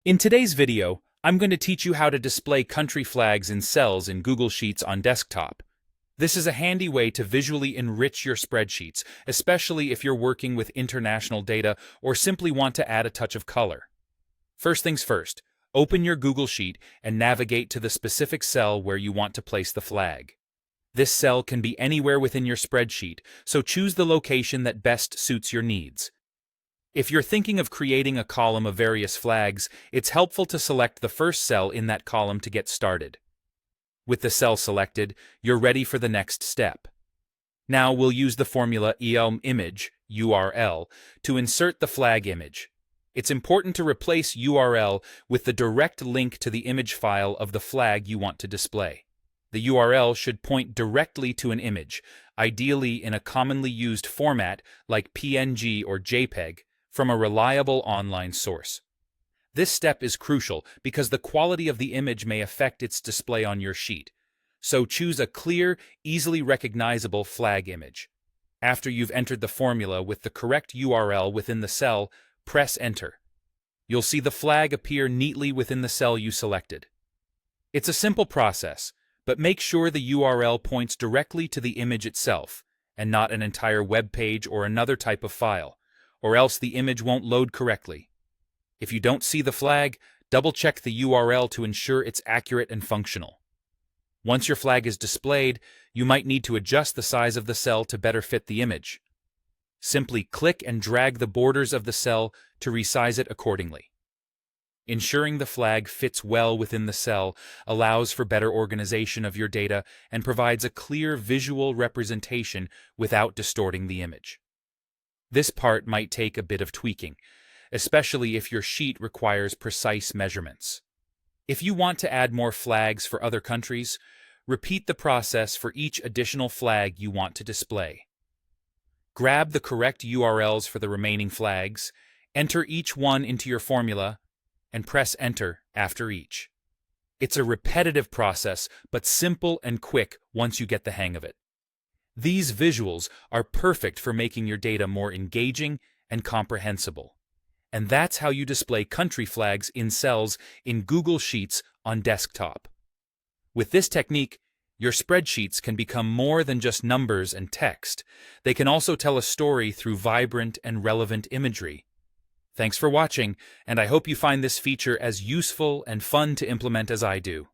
In today's video, I'm going to teach you how to display country flags in cells in Google Sheets on desktop. This is a handy way to visually enrich your spreadsheets, especially if you're working with international data or simply want to add a touch of color. First things first, open your Google Sheet and navigate to the specific cell where you want to place the flag. This cell can be anywhere within your spreadsheet, so choose the location that best suits your needs. If you're thinking of creating a column of various flags, it's helpful to select the first cell in that column to get started. With the cell selected, you're ready for the next step. Now we'll use the formula image URL to insert the flag image. It's important to replace URL with the direct link to the image file of the flag you want to display. The URL should point directly to an image, ideally in a commonly used format like PNG or JPEG, from a reliable online source. This step is crucial because the quality of the image may affect its display on your sheet, so choose a clear, easily recognizable flag image. After you've entered the formula with the correct URL within the cell, press Enter. You'll see the flag appear neatly within the cell you selected. It's a simple process, but make sure the URL points directly to the image itself, and not an entire web page or another type of file, or else the image won't load correctly. If you don't see the flag, double-check the URL to ensure it's accurate and functional. Once your flag is displayed, you might need to adjust the size of the cell to better fit the image. Simply click and drag the borders of the cell to resize it accordingly. Ensuring the flag fits well within the cell allows for better organization of your data and provides a clear visual representation without distorting the image. This part might take a bit of tweaking, especially if your sheet requires precise measurements. If you want to add more flags for other countries, repeat the process for each additional flag you want to display. Grab the correct URLs for the remaining flags, enter each one into your formula, and press Enter after each. It's a repetitive process, but simple and quick once you get the hang of it. These visuals are perfect for making your data more engaging and comprehensible. And that's how you display country flags in cells in Google Sheets on desktop. With this technique, your spreadsheets can become more than just numbers and text. They can also tell a story through vibrant and relevant imagery. Thanks for watching, and I hope you find this feature as useful and fun to implement as I do.